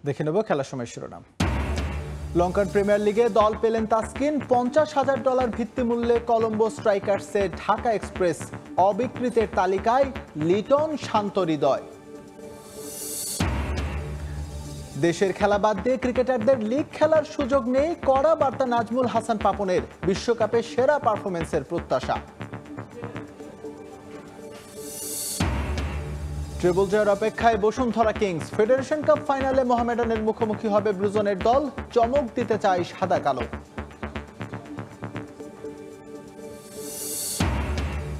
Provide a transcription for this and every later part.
দেখে নেব খেলার সময় শিরোনাম। লঙ্কান প্রিমিয়ার লিগে দল পেলেন তাসকিন। $50,000 ভিত্তিমূল্যে কলম্বো স্ট্রাইকার্সে ঢাকা এক্সপ্রেস। অবিকৃতের তালিকায় লিটন, শান্ত, হৃদয়। দেশের খেলা বাদ দিয়ে ক্রিকেটারদের লিগ খেলার সুযোগ নেই, কড়া বার্তা নাজমুল হাসান পাপনের। বিশ্বকাপে সেরা পারফরমেন্সের প্রত্যাশা। ট্রিপল জয়ের অপেক্ষায় বসুন্ধরা কিংস। ফেডারেশন কাপ ফাইনালে মোহামেডানের মুখোমুখি হবে ব্রুজনের দল। চমক দিতে চায় সাদা কালো।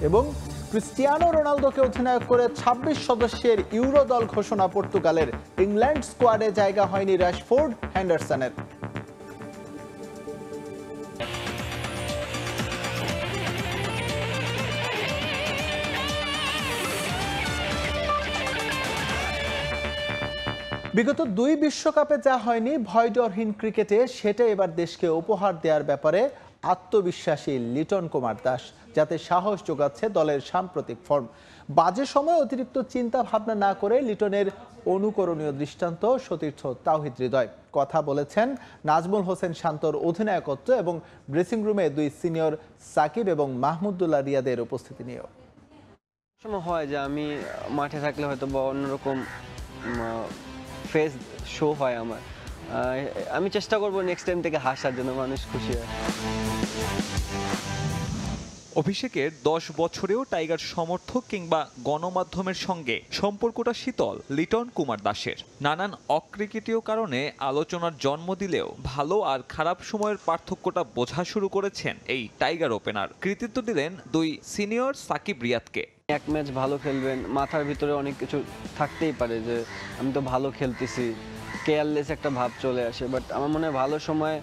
এবং ক্রিস্টিয়ানো রোনালদোকে অধিনায়ক করে 26 সদস্যের ইউরো দল ঘোষণা পর্তুগালের। ইংল্যান্ড স্কোয়াডে জায়গা হয়নি রাশফোর্ড, হেন্ডারসনের। বিগত 2 বিশ্বকাপে যা হয়নি ভয়ডরহীন ক্রিকেটে, সেটা এবার দেশকে উপহার দেওয়ার ব্যাপারে আত্মবিশ্বাসী লিটন কুমার দাস, যাতে সাহস যোগাচ্ছে দলের সাম্প্রতিক ফর্ম। বাজে সময় অতিরিক্ত চিন্তা ভাবনা না করে লিটনের অনুকরণীয় দৃষ্টান্ত সতীর্থ তাওহিদ হৃদয়। কথা বলেছেন নাজমুল হোসেন শান্তর অধিনায়কত্ব এবং ড্রেসিং রুমে 2 সিনিয়র সাকিব এবং মাহমুদুল্লাহ রিয়াদের উপস্থিতি নিয়েও। সময় হয় যে আমি মাঠে থাকলে হয়তো বা অন্যরকম ফেস শো হয় আমার। আমি চেষ্টা করব নেক্সট টাইম থেকে হাসার জন্য, মানুষ খুশি হয়। অভিষেকের 10 বছরেও টাইগার সমর্থক কিংবা গণমাধ্যমের সঙ্গে সম্পর্কটা শীতল লিটন কুমার দাসের। নানান অক্রিকেটীয় কারণে আলোচনার জন্ম দিলেও ভালো আর খারাপ সময়ের পার্থক্যটা বোঝা শুরু করেছেন এই টাইগার ওপেনার। কৃতিত্ব দিলেন 2 সিনিয়র সাকিব রিয়াদকে। এক ম্যাচ ভালো খেলবেন, মাথার ভিতরে অনেক কিছু থাকতেই পারে যে আমি তো ভালো খেলতেছি, কেয়ারলেস একটা ভাব চলে আসে। বাট আমার মনে হয় ভালো সময়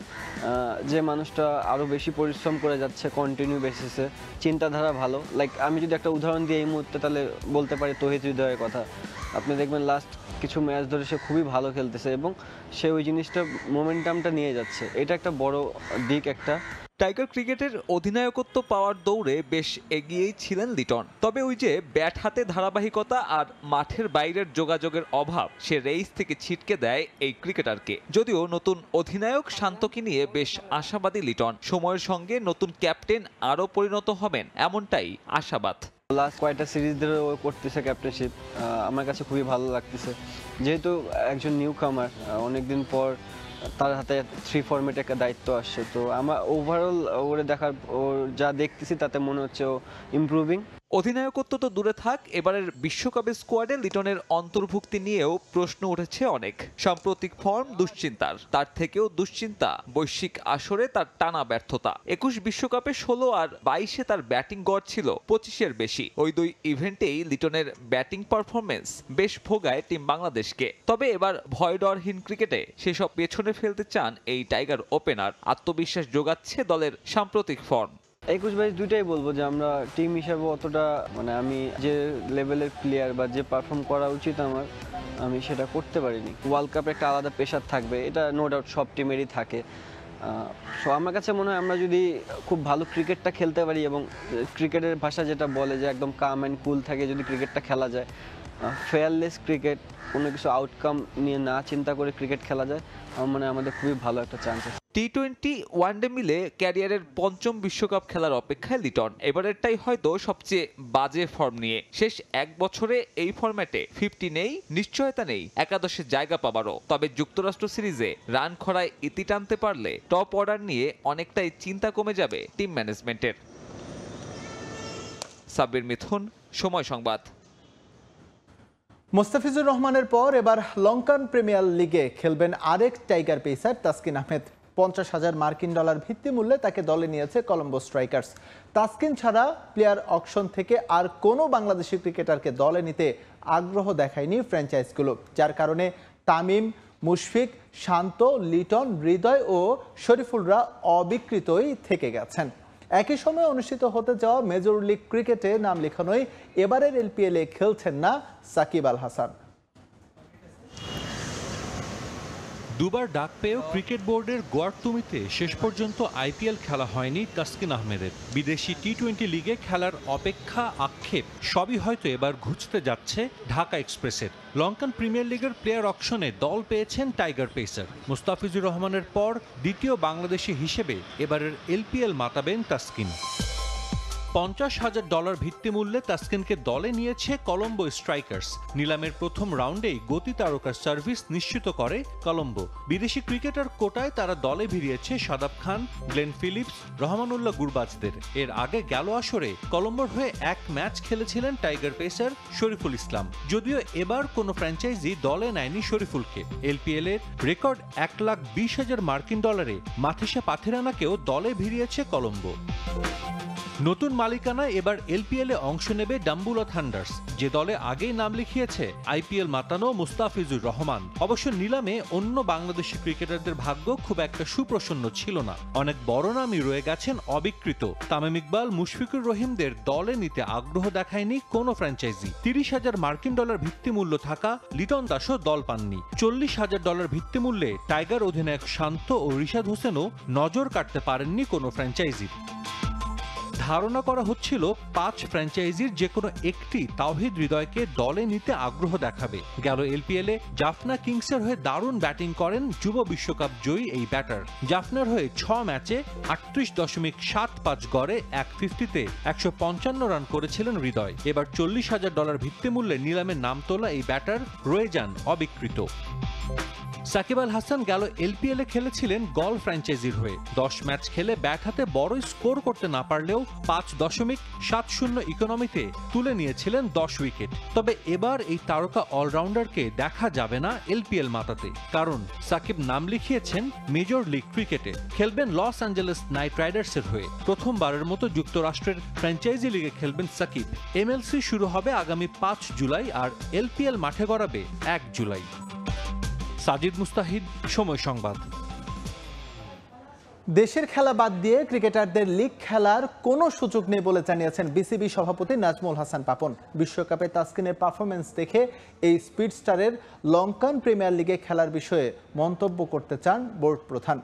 যে মানুষটা আরও বেশি পরিশ্রম করে যাচ্ছে কন্টিনিউ বেসিসে, চিন্তাধারা ভালো। লাইক আমি যদি একটা উদাহরণ দিই এই মুহূর্তে, তাহলে বলতে পারি তৌহিদ হৃদয়ের কথা। আপনি দেখবেন লাস্ট কিছু ম্যাচ ধরে সে খুবই ভালো খেলতেছে এবং সে ওই জিনিসটা মোমেন্টামটা নিয়ে যাচ্ছে। এটা একটা বড় দিক একটা। টাইগার ক্রিকেটের অধিনায়কত্ব পাওয়ার দৌড়ে বেশ এগিয়েই ছিলেন লিটন। তবে ওই যে ব্যাট হাতে ধারাবাহিকতা আর মাঠের বাইরের যোগাযোগের অভাব, সে রেস থেকে ছিটকে দেয় এই ক্রিকেটারকে। যদিও নতুন অধিনায়ক শান্তকে নিয়ে বেশ আশাবাদী লিটন। সময়ের সঙ্গে নতুন ক্যাপ্টেন আরও পরিণত হবেন, এমনটাই আশাবাদ। লাস্ট কয়েকটা সিরিজ ধরে ও করতেছে ক্যাপ্টেনশিপ, আমার কাছে খুবই ভালো লাগতেছে। যেহেতু একজন নিউ কামার, অনেকদিন পর তার হাতে 3 ফরম্যাটে একটা দায়িত্ব আসছে, তো আমার ওভারঅল ওরে দেখার ওর যা দেখতেছি তাতে মনে হচ্ছে ও ইমপ্রুভিং। অধিনায়কত্ব তো দূরে থাক, এবারের বিশ্বকাপের স্কোয়াডে লিটনের অন্তর্ভুক্তি নিয়েও প্রশ্ন উঠেছে অনেক। সাম্প্রতিক ফর্ম দুশ্চিন্তার, তার থেকেও দুশ্চিন্তা বৈশ্বিক আসরে তার টানা ব্যর্থতা। 21 বিশ্বকাপে 16 আর 22-এ তার ব্যাটিং গড় ছিল 25-এর বেশি। ওই 2 ইভেন্টেই লিটনের ব্যাটিং পারফরমেন্স বেশ ভোগায় টিম বাংলাদেশকে। তবে এবার ভয়ডরহীন ক্রিকেটে সেসব পেছনে ফেলতে চান এই টাইগার ওপেনার। আত্মবিশ্বাস যোগাচ্ছে দলের সাম্প্রতিক ফর্ম। 21-22 দুইটাই বলবো যে আমরা টিম হিসাবে অতটা, মানে আমি যে লেভেলের প্লেয়ার বা যে পারফর্ম করা উচিত আমার, আমি সেটা করতে পারিনি। ওয়ার্ল্ড কাপে একটা আলাদা প্রেশার থাকবে, এটা নো ডাউট সব টিমেরই থাকে। সো আমার কাছে মনে হয় আমরা যদি খুব ভালো ক্রিকেটটা খেলতে পারি এবং ক্রিকেটের ভাষা যেটা বলে যে একদম কাম অ্যান্ড কুল থাকে যদি ক্রিকেটটা খেলা যায়, ফেয়ারলেস ক্রিকেট, কোনো কিছু আউটকাম নিয়ে না চিন্তা করে ক্রিকেট খেলা যায়, আমার মনে হয় আমাদের খুবই ভালো একটা চান্স আছে। টি-20 ওয়ানডে মিলে ক্যারিয়ারের 5ম বিশ্বকাপ খেলার অপেক্ষায় লিটন। এবারেরটাই হয়তো সবচেয়ে বাজে ফর্ম নিয়ে। শেষ 1 বছরে এই ফরম্যাটে 50 নেই, নিশ্চয়তা নেই একাদশে জায়গা পাবারও। তবে যুক্তরাষ্ট্র সিরিজে রান খরায় ইতি টানতে পারলে টপ অর্ডার নিয়ে অনেকটাই চিন্তা কমে যাবে টিম ম্যানেজমেন্টের। সাব্বির মিথুন, সময় সংবাদ। মোস্তাফিজুর রহমানের পর এবার লঙ্কান প্রিমিয়ার লিগে খেলবেন আরেক টাইগার পেসার তাসকিন আহমেদ। $50,000 মার্কিন ভিত্তিমূল্যে তাকে দলে নিয়েছে কলম্বো স্ট্রাইকার্স। তাসকিন ছাড়া প্লেয়ার অকশন থেকে আর কোনো বাংলাদেশি ক্রিকেটারকে দলে নিতে আগ্রহ দেখায়নি ফ্র্যাঞ্চাইজগুলো, যার কারণে তামিম, মুশফিক, শান্ত, লিটন, হৃদয় ও শরীফুলরা অবিকৃতই থেকে গেছেন। একই সময় অনুষ্ঠিত হতে যাওয়া মেজর লিগ ক্রিকেটে নাম লেখানোই এবারের এলপিএল এ খেলছেন না সাকিব আল হাসান। দুবার ডাক পেয়েও ক্রিকেট বোর্ডের গোয়ার্তুমিতে শেষ পর্যন্ত আইপিএল খেলা হয়নি তাসকিন আহমেদের। বিদেশি টি-20 লিগে খেলার অপেক্ষা আক্ষেপ সবই হয়তো এবার ঘুচতে যাচ্ছে ঢাকা এক্সপ্রেসের। লঙ্কান প্রিমিয়ার লিগের প্লেয়ার অকশনে দল পেয়েছেন টাইগার পেসার। মুস্তাফিজুর রহমানের পর দ্বিতীয় বাংলাদেশি হিসেবে এবারের এলপিএল মাতাবেন তাসকিন। $50,000 ভিত্তিমূল্যে তাসকিনকে দলে নিয়েছে কলম্বো স্ট্রাইকার্স। নিলামের প্রথম রাউন্ডেই গতি তারকার সার্ভিস নিশ্চিত করে কলম্বো। বিদেশি ক্রিকেটার কোটায় তারা দলে ভিড়িয়েছে শাদাব খান, গ্লেন ফিলিপস, রহমানুল্লাহ গুরবাজদের। এর আগে গেল আসরে কলম্বোর হয়ে এক ম্যাচ খেলেছিলেন টাইগার পেসার শরীফুল ইসলাম। যদিও এবার কোনো ফ্র্যাঞ্চাইজি দলে নেয়নি শরীফুলকে। এলপিএল এর রেকর্ড $1,20,000 মাথিসা পাথিরানাকেও দলে ভিড়িয়েছে কলম্বো। নতুন মালিকানায় এবার এলপিএলে অংশ নেবে ডাম্বুলা থান্ডার্স, যে দলে আগেই নাম লিখিয়েছে আইপিএল মাতানো মুস্তাফিজুর রহমান। অবশ্য নিলামে অন্য বাংলাদেশি ক্রিকেটারদের ভাগ্য খুব একটা সুপ্রসন্ন ছিল না। অনেক বড় নামই রয়ে গেছেন অবিকৃত। তামিম ইকবাল, মুশফিকুর রহিমদের দলে নিতে আগ্রহ দেখায়নি কোনো ফ্র্যাঞ্চাইজি। $30,000 ভিত্তিমূল্য থাকা লিটন দাসও দল পাননি। $40,000 ভিত্তিমূল্যে টাইগার অধিনায়ক শান্ত ও রিশাদ হোসেনও নজর কাটতে পারেননি কোনো ফ্র্যাঞ্চাইজি। ধারণা করা হচ্ছিল 5 ফ্র্যাঞ্চাইজির যে কোনো একটি তাওহিদ হৃদয়কে দলে নিতে আগ্রহ দেখাবে। গেল এলপিএলে জাফনা কিংসের হয়ে দারুণ ব্যাটিং করেন যুব বিশ্বকাপ জয়ী এই ব্যাটার। জাফনার হয়ে 6 ম্যাচে 38.75 গড়ে 150-তে 155 রান করেছিলেন হৃদয়। এবার $40,000 ভিত্তিমূল্যে নিলামে নাম তোলা এই ব্যাটার রয়ে যান অবিকৃত। সাকিব আল হাসান গেল এলপিএলে খেলেছিলেন গল ফ্র্যাঞ্চাইজির হয়ে। 10 ম্যাচ খেলে ব্যাট হাতে বড় স্কোর করতে না পারলেও 5.70 ইকোনমিতে তুলে নিয়েছিলেন 10 উইকেট। তবে এবার এই তারকা অলরাউন্ডারকে দেখা যাবে না এলপিএল মাতাতে, কারণ সাকিব নাম লিখিয়েছেন মেজর লিগ ক্রিকেটে। খেলবেন লস অ্যাঞ্জেলেস নাইট রাইডার্সের হয়ে। প্রথমবারের মতো যুক্তরাষ্ট্রের ফ্র্যাঞ্চাইজি লিগে খেলবেন সাকিব। এমএলসি শুরু হবে আগামী 5 জুলাই আর এলপিএল মাঠে গড়াবে 1 জুলাই। সাজিদ মুস্তাহিদ, সময় সংবাদ। দেশের খেলা বাদ দিয়ে ক্রিকেটারদের লিগ খেলার কোনো সুযোগ নেই বলে জানিয়েছেন বিসিবি সভাপতি নাজমুল হাসান পাপন। বিশ্বকাপে তাসকিনের পারফরমেন্স দেখে এই স্পিডস্টারের লঙ্কান প্রিমিয়ার লিগে খেলার বিষয়ে মন্তব্য করতে চান বোর্ড প্রধান।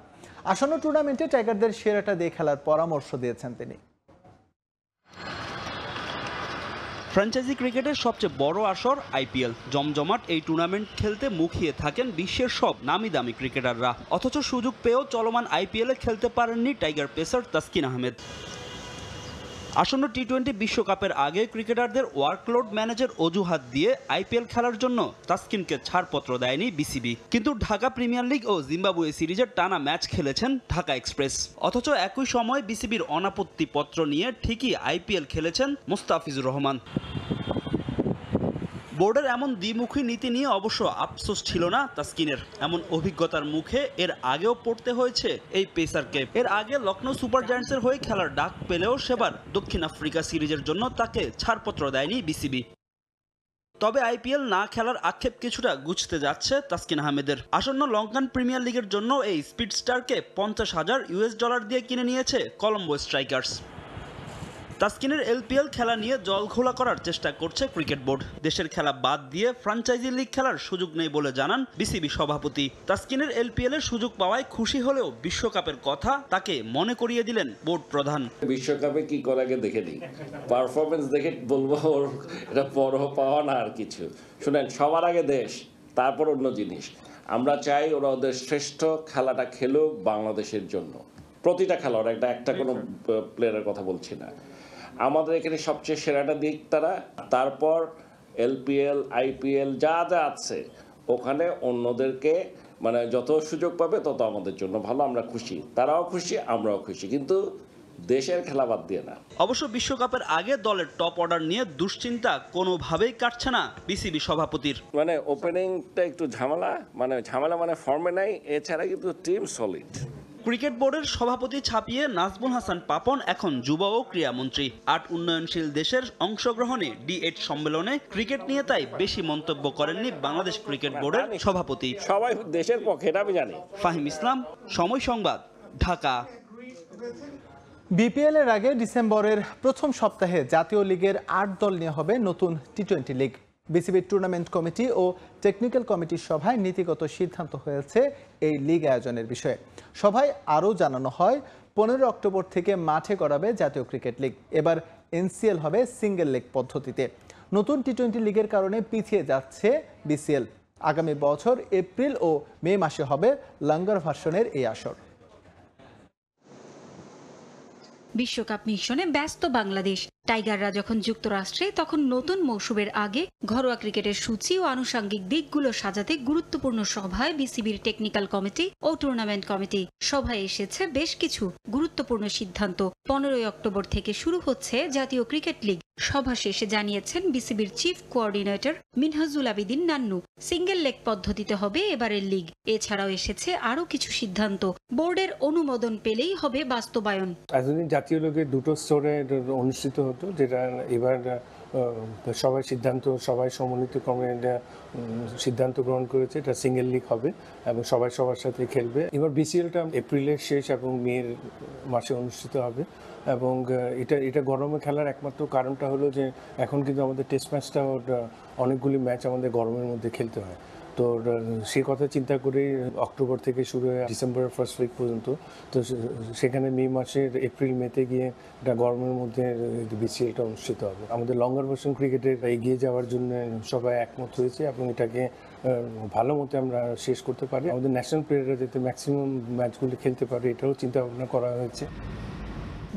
আসন্ন টুর্নামেন্টে টাইগারদের সেরাটা দিয়ে খেলার পরামর্শ দিয়েছেন তিনি। ফ্র্যাঞ্চাইজি ক্রিকেটের সবচেয়ে বড় আসর আইপিএল। জমজমাট এই টুর্নামেন্ট খেলতে মুখিয়ে থাকেন বিশ্বের সব নামি দামি ক্রিকেটাররা। অথচ সুযোগ পেয়েও চলমান আইপিএলে খেলতে পারেননি টাইগার পেসার তাসকিন আহমেদ। আসন্ন টি-20 বিশ্বকাপের আগে ক্রিকেটারদের ওয়ার্কলোড ম্যানেজের অজুহাত দিয়ে আইপিএল খেলার জন্য তাসকিনকে ছাড়পত্র দেয়নি বিসিবি। কিন্তু ঢাকা প্রিমিয়ার লিগ ও জিম্বাবুয়ে সিরিজের টানা ম্যাচ খেলেছেন ঢাকা এক্সপ্রেস। অথচ একই সময় বিসিবির অনাপত্তি পত্র নিয়ে ঠিকই আইপিএল খেলেছেন মুস্তাফিজুর রহমান। বোর্ডের এমন দ্বিমুখী নীতি নিয়ে অবশ্য আফসোস ছিল না তাসকিনের। এমন অভিজ্ঞতার মুখে এর আগেও পড়তে হয়েছে এই পেসারকে। এর আগে লখনৌ সুপার জায়ান্টসের হয়ে খেলার ডাক পেলেও সেবার দক্ষিণ আফ্রিকা সিরিজের জন্য তাকে ছাড়পত্র দেয়নি বিসিবি। তবে আইপিএল না খেলার আক্ষেপ কিছুটা গুছতে যাচ্ছে তাসকিন আহমেদের। আসন্ন লঙ্কান প্রিমিয়ার লিগের জন্য এই স্পিডস্টারকে $50,000 দিয়ে কিনে নিয়েছে কলম্বো স্ট্রাইকার্স। তাসকিনের এলপিএল খেলা নিয়ে জল ঘোলা করার চেষ্টা করছে ক্রিকেট বোর্ড। দেশের খেলা বাদ দিয়ে ফ্র্যাঞ্চাইজি লিগ খেলার সুযোগ নেই বলে জানান বিসিবি সভাপতি। তাসকিনের এলপিএল এর সুযোগ পাওয়ায় খুশি হলেও বিশ্বকাপের কথা তাকে মনে করিয়ে দিলেন বোর্ড প্রধান। বিশ্বকাপে কি করে আগে দেখে নিই, পারফরমেন্স দেখে বলবো ওর এটা বড় পাওয়া না আর কিছু। শুনেন, সবার আগে দেশ, তারপর অন্য জিনিস। আমরা চাই ওরা ওদের শ্রেষ্ঠ খেলাটা খেলুক বাংলাদেশের জন্য। প্রতিটা খেলোয়াড়, একটা কোনো প্লেয়ারের কথা বলছি না। আমাদের এখানে সবচেয়ে সেরাটা দিক তারা, তারপর এলপিএল আইপিএল যা যা আছে ওখানে অন্যদেরকে মানে যত সুযোগ পাবে তত আমাদের জন্য ভালো। আমরা খুশি, তারাও খুশি, আমরাও খুশি, কিন্তু দেশের খেলা বাদ দিয়ে না। অবশ্য বিশ্বকাপের আগে দলের টপ অর্ডার নিয়ে দুশ্চিন্তা কোনোভাবেই কাটছে না বিসিবি সভাপতির। মানে ওপেনিংটা একটু ঝামেলা মানে ফর্মে নাই, এছাড়া কিন্তু টিম সলিড। ক্রিকেট বোর্ডের সভাপতি ছাপিয়ে নাজমুল হাসান পাপন এখন যুব ও ক্রীড়ামন্ত্রী। 8 উন্নয়নশীল দেশের অংশগ্রহণে D8 সম্মেলনে ক্রিকেট নিয়ে তাই বেশি মন্তব্য করেননি বাংলাদেশ ক্রিকেট বোর্ডের সভাপতি। সবাই দেশের পক্ষে, এটা আমি জানি। ফাহিম ইসলাম, সময় সংবাদ, ঢাকা। বিপিএল এর আগে ডিসেম্বরের প্রথম সপ্তাহে জাতীয় লিগের 8 দল নিয়ে হবে নতুন টি-20 লিগ। বিসিবির টুর্নামেন্ট কমিটি ও টেকনিক্যাল কমিটির সভায় নীতিগত সিদ্ধান্ত হয়েছে এই লিগ আয়োজনের বিষয়ে। সভায় আরও জানানো হয় 15 অক্টোবর থেকে মাঠে গড়াবে জাতীয় ক্রিকেট লিগ। এবার এনসিএল হবে সিঙ্গেল লেগ পদ্ধতিতে। নতুন টি-20 লিগের কারণে পিছিয়ে যাচ্ছে বিসিএল। আগামী বছর এপ্রিল ও মে মাসে হবে লঙ্গার ভার্সনের এই আসর। বিশ্বকাপ মিশনে ব্যস্ত বাংলাদেশ। টাইগাররা যখন যুক্তরাষ্ট্রে, তখন নতুন মৌসুমের আগে ঘরোয়া ক্রিকেটের সূচি ও আনুষঙ্গিক দিকগুলো সাজাতে গুরুত্বপূর্ণ সভায় বিসিবির টেকনিক্যাল কমিটি ও টুর্নামেন্ট কমিটি। সভায় এসেছে বেশ কিছু গুরুত্বপূর্ণ সিদ্ধান্ত। 15 অক্টোবর থেকে শুরু হচ্ছে জাতীয় ক্রিকেট লিগ। সভা শেষে জানিয়েছেন বিসিবির chief coordinator Minhajul Abidin Nannu, single leg পদ্ধতিতে হবে এবারের লিগ। এছাড়াও এসেছে আরও কিছু সিদ্ধান্ত। বোর্ডের অনুমোদন পেলেই হবে বাস্তবায়ন। এতদিন জাতীয় লিগে দুটো স্তরে অনুষ্ঠিত হতো, যেটা এবার সবাই সমন্বিত ক্রমে সিদ্ধান্ত গ্রহণ করেছে এটা সিঙ্গেল লিগ হবে এবং সবাই সবার সাথে খেলবে। এবার বিসিএলটা এপ্রিলের শেষ এবং মের মাসে অনুষ্ঠিত হবে এবং এটা গরমে খেলার একমাত্র কারণটা হলো যে এখন কিন্তু আমাদের টেস্ট ম্যাচটা অনেকগুলি ম্যাচ আমাদের গরমের মধ্যে খেলতে হয়। তো সে কথা চিন্তা করে অক্টোবর থেকে শুরু হয়ে ডিসেম্বরের ফার্স্ট উইক পর্যন্ত, তো সেখানে মে মাসের এপ্রিল মেতে গিয়ে এটা গরমের মধ্যে বিসিএলটা অনুষ্ঠিত হবে। আমাদের লঙ্গার ভার্সন ক্রিকেটে এগিয়ে যাওয়ার জন্য সবাই একমত হয়েছে এবং এটাকে ভালো মতো আমরা শেষ করতে পারি। আমাদের ন্যাশনাল প্লেয়াররা যাতে ম্যাক্সিমাম ম্যাচগুলি খেলতে পারে এটাও চিন্তা ভাবনা করা হয়েছে।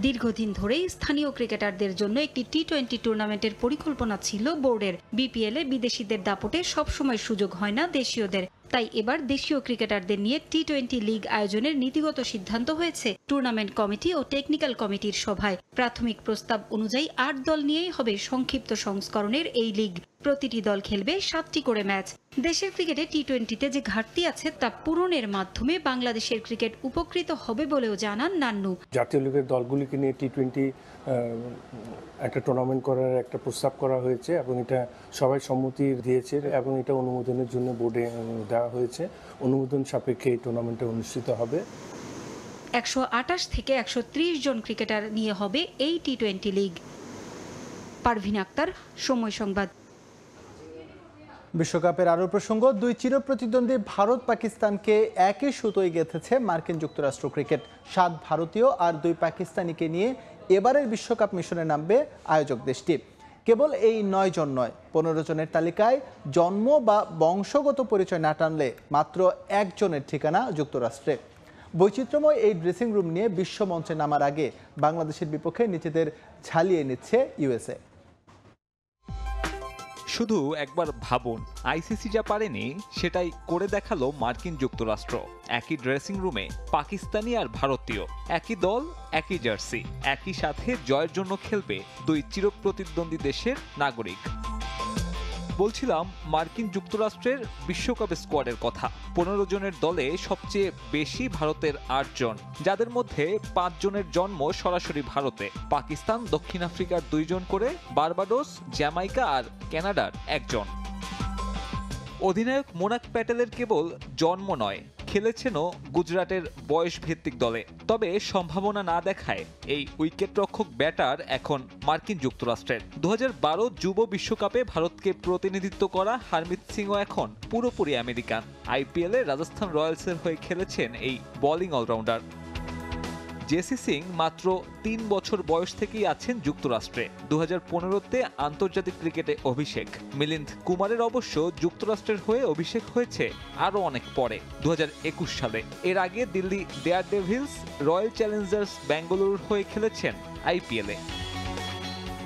দীর্ঘদিন ধরেই স্থানীয় ক্রিকেটারদের জন্য একটি টি-20 টুর্নামেন্টের পরিকল্পনা ছিল বোর্ডের। বিপিএলে বিদেশিদের দাপটে সবসময় সুযোগ হয় না দেশীয়দের। তাই এবার দেশীয় ক্রিকেটারদের নিয়ে টি-20 লিগ আয়োজনের নীতিগত সিদ্ধান্ত হয়েছে টুর্নামেন্ট কমিটি ও টেকনিক্যাল কমিটির সভায়। প্রাথমিক প্রস্তাব অনুযায়ী 8 দল নিয়েই হবে সংক্ষিপ্ত সংস্করণের এই লিগ। প্রতিটি দল খেলবে 7টি করে ম্যাচ। দেশের ক্রিকেটে টি-20তে যে ঘাটতি আছে তা পূরণের মাধ্যমে বাংলাদেশের ক্রিকেট উপকৃত হবে বলেও জানান নান্নু। জাতীয় লিগের দলগুলিকে নিয়ে টি-20 একটা টুর্নামেন্ট করার একটা প্রস্তাব করা হয়েছে এবং এটা সবাই সম্মতি দিয়েছে এবং এটা অনুমোদনের জন্য বোর্ডে দেওয়া হয়েছে। অনুমোদন সাপেক্ষে এই টুর্নামেন্টটা অনুষ্ঠিত হবে। 128 থেকে 130 জন ক্রিকেটার নিয়ে হবে এই টি-20 লিগ। পারভিন আক্তার, সময় সংবাদ। বিশ্বকাপের আরও প্রসঙ্গ, 2 চিরপ্রতিদ্বন্দ্বী ভারত পাকিস্তানকে একই সুতোয় গেঁথেছে মার্কিন যুক্তরাষ্ট্র ক্রিকেট। 7 ভারতীয় আর 2 পাকিস্তানিকে নিয়ে এবারের বিশ্বকাপ মিশনে নামবে আয়োজক দেশটি। কেবল এই 9 জন নয়, 15 জনের তালিকায় জন্ম বা বংশগত পরিচয় না টানলে মাত্র 1 জনের ঠিকানা যুক্তরাষ্ট্রে। বৈচিত্র্যময় এই ড্রেসিং রুম নিয়ে বিশ্বমঞ্চে নামার আগে বাংলাদেশের বিপক্ষে নিজেদের ঝালিয়ে নিচ্ছে ইউএসএ। শুধু একবার ভাবুন, আইসিসি যা পারেনি সেটাই করে দেখালো মার্কিন যুক্তরাষ্ট্র। একই ড্রেসিং রুমে পাকিস্তানি আর ভারতীয়, একই দল, একই জার্সি, একই সাথে জয়ের জন্য খেলবে 2 চিরপ্রতিদ্বন্দ্বী দেশের নাগরিক। বলছিলাম মার্কিন যুক্তরাষ্ট্রের বিশ্বকাপ স্কোয়াডের কথা। 15 জনের দলে সবচেয়ে বেশি ভারতের 8 জন, যাদের মধ্যে 5 জনের জন্ম সরাসরি ভারতে। পাকিস্তান, দক্ষিণ আফ্রিকার 2 জন করে, বার্বাডোস, জ্যামাইকা আর কানাডার 1 জন। অধিনায়ক মোনাক প্যাটেলের কেবল জন্ম নয়, খেলেছেনও গুজরাটের বয়স ভিত্তিক দলে। তবে সম্ভাবনা না দেখায় এই উইকেটরক্ষক ব্যাটার এখন মার্কিন যুক্তরাষ্ট্রের। 2012 যুব বিশ্বকাপে ভারতকে প্রতিনিধিত্ব করা হারমিত সিংও এখন পুরোপুরি আমেরিকান। আইপিএলে রাজস্থান রয়্যালসের হয়ে খেলেছেন এই বোলিং অলরাউন্ডার। জেসি সিং মাত্র 3 বছর বয়স থেকেই আছেন যুক্তরাষ্ট্রে। 2015-তে আন্তর্জাতিক ক্রিকেটে অভিষেক। মিলিন্দ কুমারের অবশ্য যুক্তরাষ্ট্রের হয়ে অভিষেক হয়েছে আরও অনেক পরে, 2021 সালে। এর আগে দিল্লি ডেয়ারডেভিলস, রয়্যাল চ্যালেঞ্জার্স ব্যাঙ্গালুরুর হয়ে খেলেছেন আইপিএলে।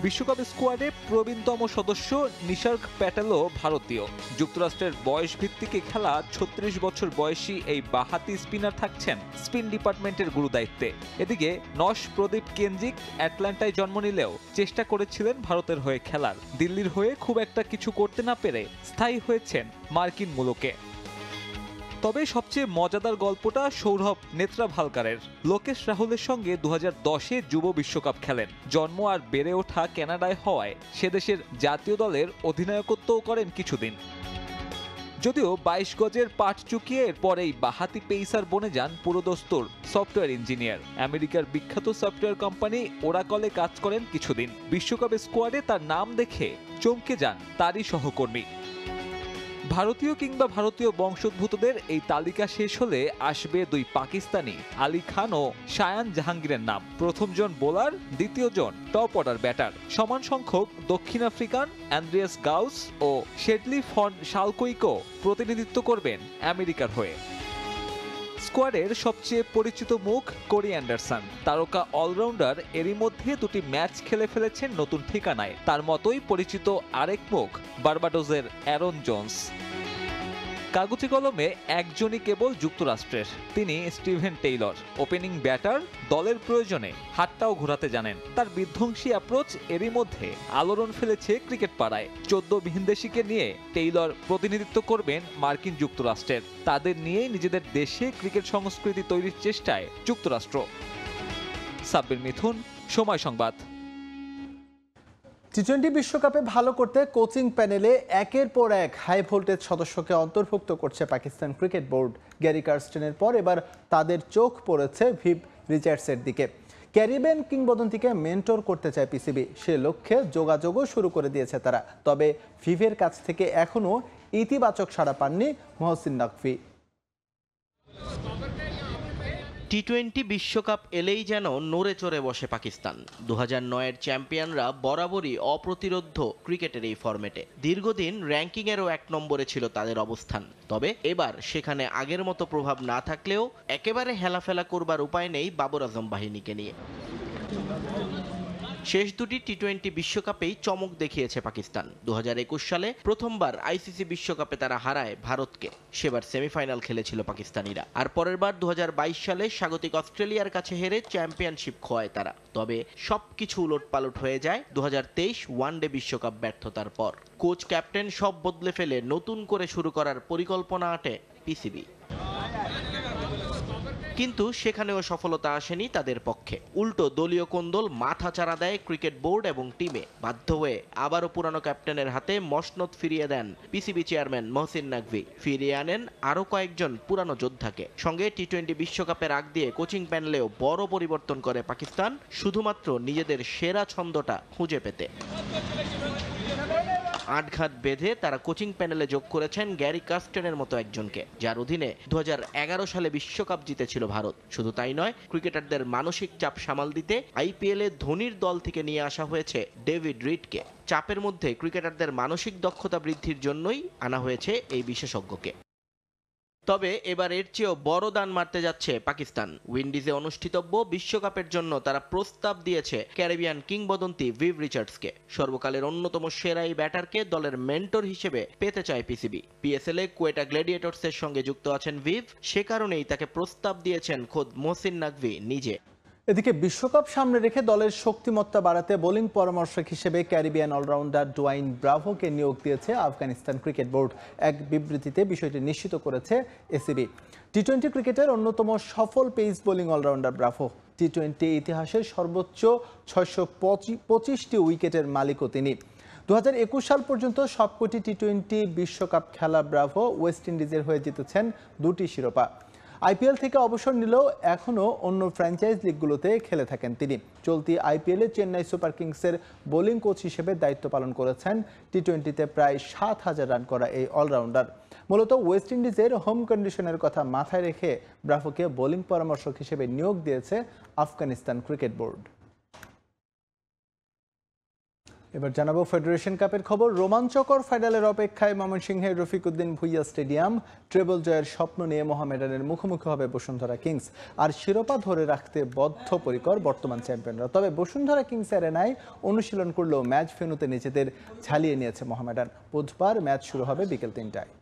বিশ্বকাপ স্কোয়াডে প্রবীণতম সদস্য নিসর্গ প্যাটেলও ভারতীয়। যুক্তরাষ্ট্রের বয়স ভিত্তিকে খেলা 36 বছর বয়সী এই বাঁহাতি স্পিনার থাকছেন স্পিন ডিপার্টমেন্টের গুরুদায়িত্বে। এদিকে নশ প্রদীপ কেঞ্জিক অ্যাটলান্টায় জন্ম নিলেও চেষ্টা করেছিলেন ভারতের হয়ে খেলার। দিল্লির হয়ে খুব একটা কিছু করতে না পেরে স্থায়ী হয়েছেন মার্কিন মুলুকে। তবে সবচেয়ে মজাদার গল্পটা সৌরভ নেত্রাভালকারের। লোকেশ রাহুলের সঙ্গে 2010-এ যুব বিশ্বকাপ খেলেন। জন্ম আর বেড়ে ওঠা কানাডায় হওয়ায় সে দেশের জাতীয় দলের অধিনায়কত্বও করেন কিছুদিন। যদিও 22 গজের পাট চুকিয়ে এরপর এই বাহাতি পেসার বনে যান পুরোদস্তুর সফটওয়্যার ইঞ্জিনিয়ার। আমেরিকার বিখ্যাত সফটওয়্যার কোম্পানি ওরাকলে কাজ করেন কিছুদিন। বিশ্বকাপের স্কোয়াডে তার নাম দেখে চমকে যান তারই সহকর্মী। ভারতীয় কিংবা ভারতীয় বংশোদ্ভূতদের এই তালিকা শেষ হলে আসবে দুই পাকিস্তানি, আলী খান ও শায়ান জাহাঙ্গীরের নাম। প্রথমজন বোলার, দ্বিতীয়জন টপ অর্ডার ব্যাটার। সমান সংখ্যক দক্ষিণ আফ্রিকান অ্যান্ড্রিয়াস গাউস ও শেডলি ফন শালকোইকো প্রতিনিধিত্ব করবেন আমেরিকার হয়ে। স্কোয়াডের সবচেয়ে পরিচিত মুখ কোরি অ্যান্ডারসন। তারকা অলরাউন্ডার এরই মধ্যে দুটি ম্যাচ খেলে ফেলেছেন নতুন ঠিকানায়। তার মতোই পরিচিত আরেক মুখ বার্বাডোসের অ্যারন জোন্স। কাগজে কলমে একজনই কেবল যুক্তরাষ্ট্রের, তিনি স্টিভেন টেইলর। ওপেনিং ব্যাটার, দলের প্রয়োজনে হাতটাও ঘোরাতে জানেন। তার বিধ্বংসী অ্যাপ্রোচ এরই মধ্যে আলোড়ন ফেলেছে ক্রিকেট পাড়ায়। 14 ভিনদেশিকে নিয়ে টেইলর প্রতিনিধিত্ব করবেন মার্কিন যুক্তরাষ্ট্রের। তাদের নিয়েই নিজেদের দেশে ক্রিকেট সংস্কৃতি তৈরির চেষ্টায় যুক্তরাষ্ট্র। সাব্বির মিথুন, সময় সংবাদ। টি-20 বিশ্বকাপে ভালো করতে কোচিং প্যানেলে একের পর এক হাই ভোল্টেজ সদস্যকে অন্তর্ভুক্ত করছে পাকিস্তান ক্রিকেট বোর্ড। গ্যারি কার্স্টেনের পর এবার তাদের চোখ পড়েছে ভিভ রিচার্ডসের দিকে। ক্যারিবিয়ান কিংবদন্তিকে মেন্টর করতে চায় পিসিবি। সে লক্ষ্যে যোগাযোগও শুরু করে দিয়েছে তারা। তবে ভিভের কাছ থেকে এখনও ইতিবাচক সাড়া পাননি মহসিন নাকভি। টি-20 বিশ্বকাপ এলেই যেন নড়ে চড়ে বসে পাকিস্তান। 2009-এর চ্যাম্পিয়নরা বরাবরই অপ্রতিরোধ্য ক্রিকেটের এই ফরম্যাটে। দীর্ঘদিন র্যাঙ্কিংয়েরও 1 নম্বরে ছিল তাদের অবস্থান। তবে এবার সেখানে আগের মতো প্রভাব না থাকলেও একেবারে হেলাফেলা করবার উপায় নেই বাবর আজম বাহিনীকে নিয়ে। শেষ দুটি টি-20 বিশ্বকাপেই চমক দেখিয়েছে পাকিস্তান। 2021 সালে প্রথমবার আইসিসি বিশ্বকাপে তারা হারায় ভারতকে। সেবার সেমিফাইনাল খেলেছিল পাকিস্তানিরা। আর পরের বার 2022 সালে স্বাগতিক অস্ট্রেলিয়ার কাছে হেরে চ্যাম্পিয়নশিপ খোয়ায় তারা। তবে সবকিছু উলটপালট হয়ে যায় 2023 ওয়ানডে বিশ্বকাপ ব্যর্থতার পর। কোচ ক্যাপ্টেন সব বদলে ফেলে নতুন করে শুরু করার পরিকল্পনা আঁটে পিসিবি। কিন্তু সেখানেও সফলতা আসেনি তাদের পক্ষে। উল্টো দলীয় কোন্দল মাথাচাড়া দেয় ক্রিকেট বোর্ড এবং টিমে। বাধ্য হয়ে আবারও পুরানো ক্যাপ্টেনের হাতে মসনদ ফিরিয়ে দেন পিসিবি চেয়ারম্যান মহসিন নাকভি। ফিরিয়ে আনেন আরও কয়েকজন পুরানো যোদ্ধাকে। সঙ্গে টি-20 বিশ্বকাপের আগ দিয়ে কোচিং প্যানেলেও বড় পরিবর্তন করে পাকিস্তান, শুধুমাত্র নিজেদের সেরা ছন্দটা খুঁজে পেতে। আটঘাট বেঁধে তারা কোচিং প্যানেলে যোগ করেছেন গ্যারি কার্স্টেনের মতো একজনকে, যার অধীনে 2011 সালে বিশ্বকাপ জিতেছিল ভারত। শুধু তাই নয়, ক্রিকেটারদের মানসিক চাপ সামাল দিতে আইপিএলে ধোনির দল থেকে নিয়ে আসা হয়েছে ডেভিড রিডকে। চাপের মধ্যে ক্রিকেটারদের মানসিক দক্ষতা বৃদ্ধির জন্যই আনা হয়েছে এই বিশেষজ্ঞকে। তবে এবার এর চেয়েও বড় দান মারতে যাচ্ছে পাকিস্তান। উইন্ডিজে অনুষ্ঠিতব্য বিশ্বকাপের জন্য তারা প্রস্তাব দিয়েছে ক্যারিবিয়ান কিংবদন্তি ভিভ রিচার্ডসকে। সর্বকালের অন্যতম সেরা এই ব্যাটারকে দলের মেন্টর হিসেবে পেতে চায় পিসিবি। পিএসএল এ কোয়েটা গ্ল্যাডিয়েটর্সের সঙ্গে যুক্ত আছেন ভিভ। সে কারণেই তাকে প্রস্তাব দিয়েছেন খোদ মহসিন নাকভি নিজে। এদিকে বিশ্বকাপ সামনে রেখে দলের শক্তিমত্তা বাড়াতে বোলিং পরামর্শক হিসেবে ক্যারিবিয়ান অলরাউন্ডার ডোয়াইন ব্রাভোকে নিয়োগ দিয়েছে আফগানিস্তান ক্রিকেট বোর্ড। এক বিবৃতিতে বিষয়টি নিশ্চিত করেছে এসিবি। টি-20 ক্রিকেটের অন্যতম সফল পেস বোলিং অলরাউন্ডার ব্রাভো। টি-20 ইতিহাসের সর্বোচ্চ 625টি উইকেটের মালিকও তিনি। 2021 সাল পর্যন্ত সবকটি টি-20 বিশ্বকাপ খেলা ব্রাভো ওয়েস্ট ইন্ডিজের হয়ে জিতেছেন 2টি শিরোপা। আইপিএল থেকে অবসর নিলেও এখনও অন্য ফ্র্যাঞ্চাইজ লিগগুলোতে খেলে থাকেন তিনি। চলতি আইপিএলে চেন্নাই সুপার কিংসের বোলিং কোচ হিসেবে দায়িত্ব পালন করেছেন। টি-20তে প্রায় 7,000 রান করা এই অলরাউন্ডার মূলত ওয়েস্ট ইন্ডিজের হোম কন্ডিশনের কথা মাথায় রেখে ব্রাভোকে বোলিং পরামর্শক হিসেবে নিয়োগ দিয়েছে আফগানিস্তান ক্রিকেট বোর্ড। এবার জানাবো ফেডারেশন কাপের খবর। রোমাঞ্চকর ফাইনালের অপেক্ষায় ময়মনসিংহের রফিকুদ্দিন ভুইয়া স্টেডিয়াম। ট্রেবল জয়ের স্বপ্ন নিয়ে মোহামেডানের মুখোমুখি হবে বসুন্ধরা কিংস। আর শিরোপা ধরে রাখতে বদ্ধপরিকর বর্তমান চ্যাম্পিয়নরা। তবে বসুন্ধরা কিংস অ্যারেনায় অনুশীলন করলেও ম্যাচ ভেন্যুতে নিজেদের ঝালিয়ে নিয়েছে মোহামেডান। বুধবার ম্যাচ শুরু হবে বিকেল 3টায়।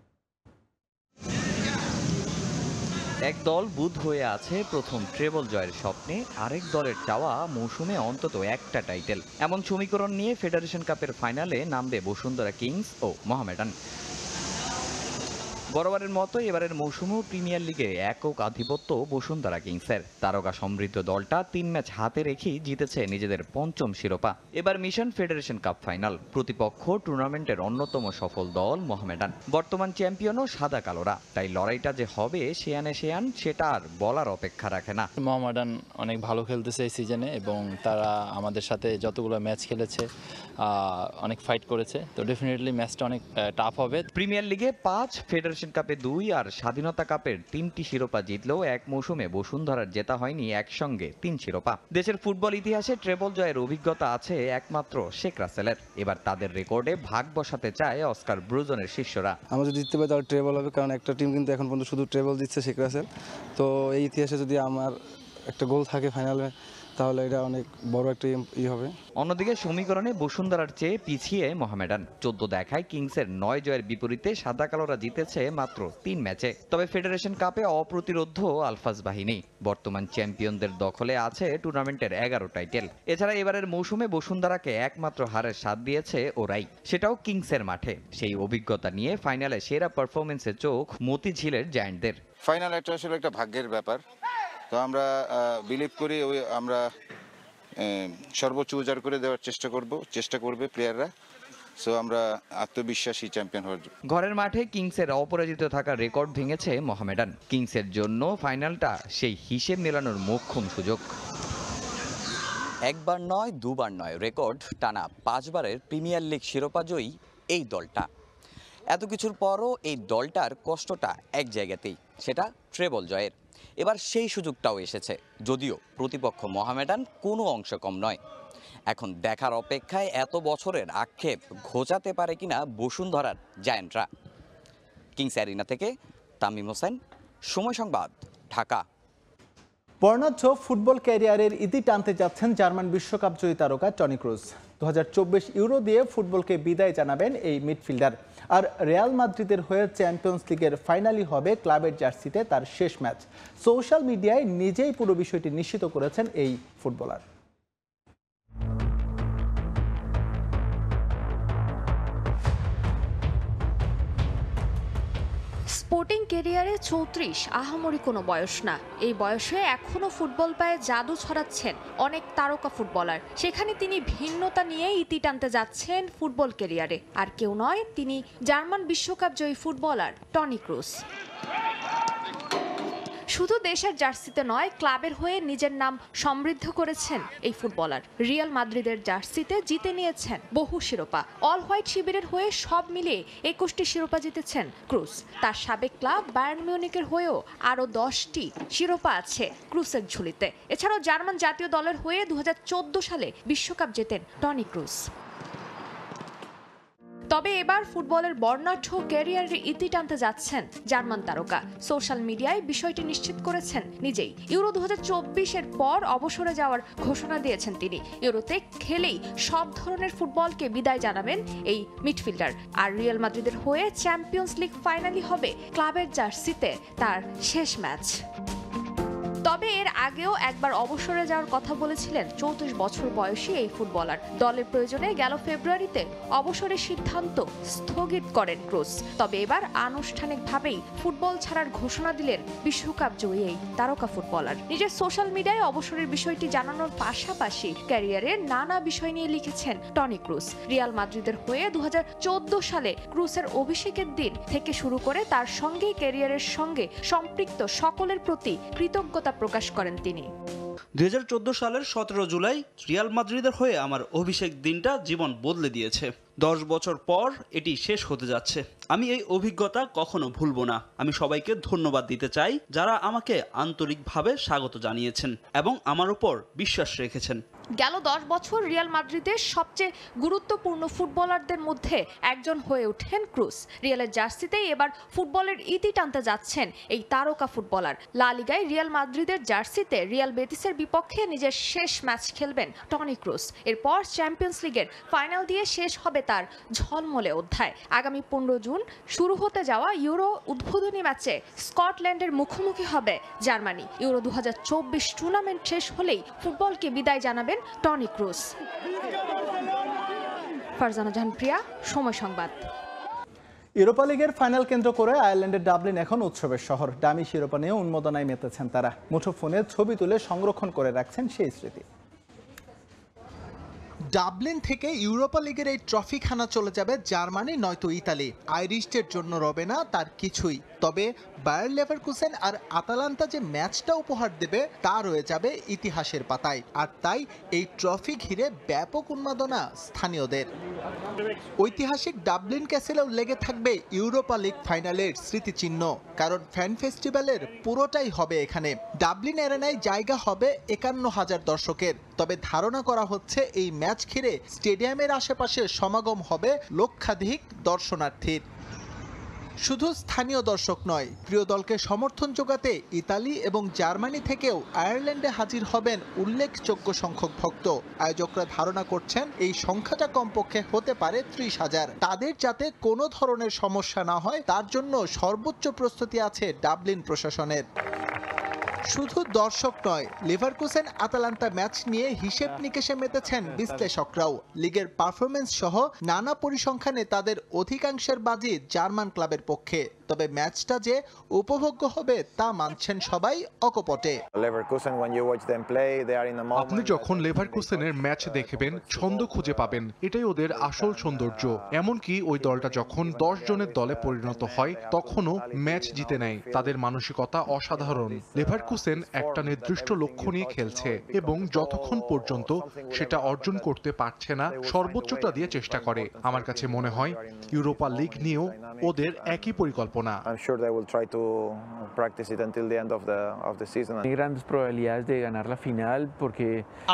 এক দল বুঁদ হয়ে আছে প্রথম ট্রেবল জয়ের স্বপ্নে, আরেক দলের চাওয়া মৌসুমে অন্তত একটা টাইটেল। এমন সমীকরণ নিয়ে ফেডারেশন কাপের ফাইনালে নামবে বসুন্ধরা কিংস ও মোহামেডান। বরাবরের মতো এবারের মৌসুমেও প্রিমিয়ার লিগে একক আধিপত্য বসুন্ধরা কিংসের। তারকা সমৃদ্ধ দলটা 3 ম্যাচ হাতে রেখেই জিতেছে নিজেদের 5ম শিরোপা। এবার মিশন ফেডারেশন কাপ ফাইনাল, প্রতিপক্ষ টুর্নামেন্টের অন্যতম সফল দল মোহামেডান, বর্তমান চ্যাম্পিয়নও সাদা কালোরা। তাই লড়াইটা যে হবে সেয়ানে সেটা আর বলার অপেক্ষা রাখে না। মোহামেডান অনেক ভালো খেলতেছে এই সিজনে এবং তারা আমাদের সাথে যতগুলো ম্যাচ খেলেছে অনেক ফাইট করেছে, তো ডেফিনেটলি ম্যাচটা অনেক টাফ হবে। প্রিমিয়ার লিগে 5, ফেডারেশন কাপে 2 আর স্বাধীনতা কাপের 3টি শিরোপা জিতলেও এক মৌসুমে বসুন্ধরার জেতা হয়নি একসঙ্গে 3 শিরোপা। দেশের ফুটবল ইতিহাসে ট্রেবল জয়ের অভিজ্ঞতা আছে একমাত্র শেখ রাসেলের। এবার তাদের রেকর্ডে ভাগ বসাতে চায় অস্কার ব্রুজনের শিষ্যরা। আমরা যদি জিততে পারি তাহলে ট্রেবল হবে, কারণ একটা টিম কিন্তু এখন পর্যন্ত শুধু ট্রেবল দিচ্ছে শেখ রাসেল। তো এই ইতিহাসে যদি আমার একটা গোল থাকে ফাইনালে, তাহলে এটা অনেক বড় একটা হবে। অন্যদিকে সমীকরণে বসুন্ধরার চেয়ে পিছিয়ে মোহামেডান। 14 দেখায় কিংসের 9 জয়ের বিপরীতে সাদা কালোরা জিতেছে মাত্র 3 ম্যাচে। তবে ফেডারেশন কাপে অপ্রতিরোধ্য আলফাজ বাহিনী। বর্তমান চ্যাম্পিয়নদের দখলে আছে টুর্নামেন্টের 11 টাইটেল। এছাড়া এবারের মৌসুমে বসুন্ধরাকে একমাত্র হারের স্বাদ দিয়েছে ওরাই, সেটাও কিংসের মাঠে। সেই অভিজ্ঞতা নিয়ে ফাইনালে সেরা পারফরমেন্সে চোখ মতিঝিলের জায়ান্টদের। ফাইনাল এটা আসলে একটা ভাগ্যের ব্যাপার। তো আমরা বিলিভ করি আমরা সর্বোচ্চ উজাড় করে দেওয়ার চেষ্টা করবে প্লেয়াররা। সো আমরা আত্মবিশ্বাসী চ্যাম্পিয়ন হওয়ার। ঘরের মাঠে কিংসের অপরাজিত থাকার রেকর্ড ভেঙেছে মোহামেডান। কিংসের জন্য ফাইনালটা সেই হিসেব মেলানোর মোক্ষম সুযোগ। একবার নয়, দুবার নয়, রেকর্ড টানা 5 বারের প্রিমিয়ার লিগ শিরোপা জয়ী এই দলটা। এত কিছুর পরও এই দলটার কষ্টটা এক জায়গাতেই, সেটা ট্রেবল জয়ের। এবার সেই সুযোগটাও এসেছে, যদিও প্রতিপক্ষ মোহামেডান কোনো অংশ কম নয়। এখন দেখার অপেক্ষায় এত বছরের আক্ষেপ ঘোচাতে পারে কিনা বসুন্ধরার জায়ান্টরা। কিংস অ্যারিনা থেকে তামিম হোসেন, সময় সংবাদ, ঢাকা। বর্ণাঢ্য ফুটবল ক্যারিয়ারের ইতি টানতে যাচ্ছেন জার্মান বিশ্বকাপ জয়ী তারকা টনি ক্রুজ। 2024 ইউরো দিয়ে ফুটবলকে বিদায় জানাবেন এই মিডফিল্ডার। আর রিয়াল মাদ্রিদের হয়ে চ্যাম্পিয়ন্স লিগের ফাইনালই হবে ক্লাবের জার্সিতে তার শেষ ম্যাচ। সোশ্যাল মিডিয়ায় নিজেই পুরো বিষয়টি নিশ্চিত করেছেন এই ফুটবলার। স্পোর্টিং ক্যারিয়ারে 34 আহামরি কোনো বয়স না। এই বয়সে এখনো ফুটবল পায়ে জাদু ছড়াচ্ছেন অনেক তারকা ফুটবলার। সেখানে তিনি ভিন্নতা নিয়ে ইতি টানতে যাচ্ছেন ফুটবল ক্যারিয়ারে। আর কেউ নয়, তিনি জার্মান বিশ্বকাপ জয়ী ফুটবলার টনি ক্রুজ। শুধু দেশের জার্সিতে নয়, ক্লাবের হয়ে নিজের নাম সমৃদ্ধ করেছেন এই ফুটবলার। রিয়াল মাদ্রিদের জার্সিতে জিতে নিয়েছেন বহু শিরোপা। অল হোয়াইট শিবিরের হয়ে সব মিলিয়ে 21টি শিরোপা জিতেছেন ক্রুজ। তার সাবেক ক্লাব বায়ার্ন মিউনিখের হয়েও আরও 10টি শিরোপা আছে ক্রুজের ঝুলিতে। এছাড়াও জার্মান জাতীয় দলের হয়ে 2014 সালে বিশ্বকাপ জেতেন টনি ক্রুজ। তবে এবার ফুটবলের বর্ণাঢ্য ক্যারিয়ারের ইতি টানতে যাচ্ছেন জার্মান তারকা। সোশ্যাল মিডিয়ায় বিষয়টি নিশ্চিত করেছেন নিজেই। ইউরো 2024-এর পর অবসরে যাওয়ার ঘোষণা দিয়েছেন তিনি। ইউরোতে খেলেই সব ধরনের ফুটবলকে বিদায় জানাবেন এই মিডফিল্ডার। আর রিয়াল মাদ্রিদের হয়ে চ্যাম্পিয়ন্স লিগ ফাইনালই হবে ক্লাবের জার্সিতে তার শেষ ম্যাচ। তবে এর আগেও একবার অবসরে যাওয়ার কথা বলেছিলেন 34 বছর বয়সী এই ফুটবলার। দলের প্রয়োজনে গেল ফেব্রুয়ারিতে অবসরের সিদ্ধান্ত স্থগিত করেন ক্রুজ। তবে এবার আনুষ্ঠানিকভাবেই ফুটবল ছাড়ার ঘোষণা দিলেন বিশ্বকাপ জয়ী এই তারকা ফুটবলার। নিজের সোশ্যাল মিডিয়ায় অবসরের বিষয়টি জানানোর পাশাপাশি ক্যারিয়ারের নানা বিষয় নিয়ে লিখেছেন টনি ক্রুজ। রিয়াল মাদ্রিদের হয়ে 2014 সালে ক্রুজের অভিষেকের দিন থেকে শুরু করে তার সঙ্গে ক্যারিয়ারের সঙ্গে সম্পৃক্ত সকলের প্রতি কৃতজ্ঞতা প্রকাশ করেন তিনি। 2014 সালের 17 জুলাই রিয়াল মাদ্রিদের হয়ে আমার অভিষেক দিনটা জীবন বদলে দিয়েছে। 10 বছর পর এটি শেষ হতে যাচ্ছে। আমি এই অভিজ্ঞতা কখনো ভুলবো না। আমি সবাইকে ধন্যবাদ দিতে চাই যারা আমাকে আন্তরিকভাবে স্বাগত জানিয়েছেন এবং আমার উপর বিশ্বাস রেখেছেন। গেল 10 বছর রিয়াল মাদ্রিদের সবচেয়ে গুরুত্বপূর্ণ ফুটবলারদের মধ্যে একজন হয়ে ওঠেন ক্রুজ। রিয়ালের জার্সিতেই এবার ফুটবলের ইতি টানতে যাচ্ছেন এই তারকা ফুটবলার। লা লিগায় রিয়াল মাদ্রিদের জার্সিতে রিয়াল বেতিসের বিপক্ষে নিজের শেষ ম্যাচ খেলবেন টনি ক্রুজ। এরপর চ্যাম্পিয়ন্স লিগের ফাইনাল দিয়ে শেষ হবে তার ঝলমলে অধ্যায়। আগামী 15 জুন শুরু হতে যাওয়া ইউরো উদ্বোধনী ম্যাচে স্কটল্যান্ডের মুখোমুখি হবে জার্মানি। ইউরো 2024 টুর্নামেন্ট শেষ হলেই ফুটবলকে বিদায় জানাবেন টনি ক্রুজ। ফারজানা জাহান প্রিয়া, সময় সংবাদ। ইউরোপা লিগের ফাইনাল কেন্দ্র করে আয়ারল্যান্ডের ডাবলিন এখন উৎসবের শহর। দামি শিরোপা নিয়ে উন্মাদনায় মেতেছেন তারা। মুঠোফোনে ছবি তুলে সংরক্ষণ করে রাখছেন সেই স্মৃতি। ডাবলিন থেকে ইউরোপা লিগের এই ট্রফি খানা চলে যাবে জার্মানি নয়তো ইতালি। আইরিশদের জন্য রবে না তার কিছুই। তবে বায়ার লেভারকুসেন আর আতালান্তা যে ম্যাচটা উপহার দেবে তা রয়ে যাবে ইতিহাসের পাতায়। আর তাই এই ট্রফি ঘিরে ব্যাপক উন্মাদনা স্থানীয়দের। ঐতিহাসিক ডাবলিন ক্যাসেলেও লেগে থাকবে ইউরোপা লিগ ফাইনালের স্মৃতিচিহ্ন, কারণ ফ্যান ফেস্টিভ্যালের পুরোটাই হবে এখানে। ডাবলিন অ্যারেনায় জায়গা হবে ৫১,০০০ দর্শকের। তবে ধারণা করা হচ্ছে এই ম্যাচ ঘিরে স্টেডিয়ামের আশেপাশে সমাগম হবে লক্ষাধিক দর্শনার্থীর। শুধু স্থানীয় দর্শক নয়, প্রিয় দলকে সমর্থন যোগাতে ইতালি এবং জার্মানি থেকেও আয়ারল্যান্ডে হাজির হবেন উল্লেখযোগ্য সংখ্যক ভক্ত। আয়োজকরা ধারণা করছেন এই সংখ্যাটা কমপক্ষে হতে পারে ৩০,০০০। তাদের যাতে কোনো ধরনের সমস্যা না হয় তার জন্য সর্বোচ্চ প্রস্তুতি আছে ডাবলিন প্রশাসনের। শুধু দর্শক নয়, লেভারকুসেন আতালান্তা ম্যাচ নিয়ে হিসেব নিকেশে মেতেছেন বিশ্লেষকরাও। লিগের পারফরমেন্স সহ নানা পরিসংখ্যানে তাদের অধিকাংশের বাজি জার্মান ক্লাবের পক্ষে। তবে ম্যাচটা যে উপভোগ্য হবে তা মানছেন সবাই অকপটে। আপনি যখন লেভারকুসেনের ম্যাচ দেখবেন ছন্দ খুঁজে পাবেন, এটাই ওদের আসল সৌন্দর্য। এমনকি ওই দলটা যখন ১০ জনের দলে পরিণত হয় তখনও ম্যাচ জিতে নেয়। তাদের মানসিকতা অসাধারণ। লেভারকুসেন একটা নির্দিষ্ট লক্ষ্য নিয়ে খেলছে এবং যতক্ষণ পর্যন্ত সেটা অর্জন করতে পারছে না সর্বোচ্চটা দিয়ে চেষ্টা করে। আমার কাছে মনে হয় ইউরোপা লিগ নিয়েও ওদের একই পরিকল্পনা।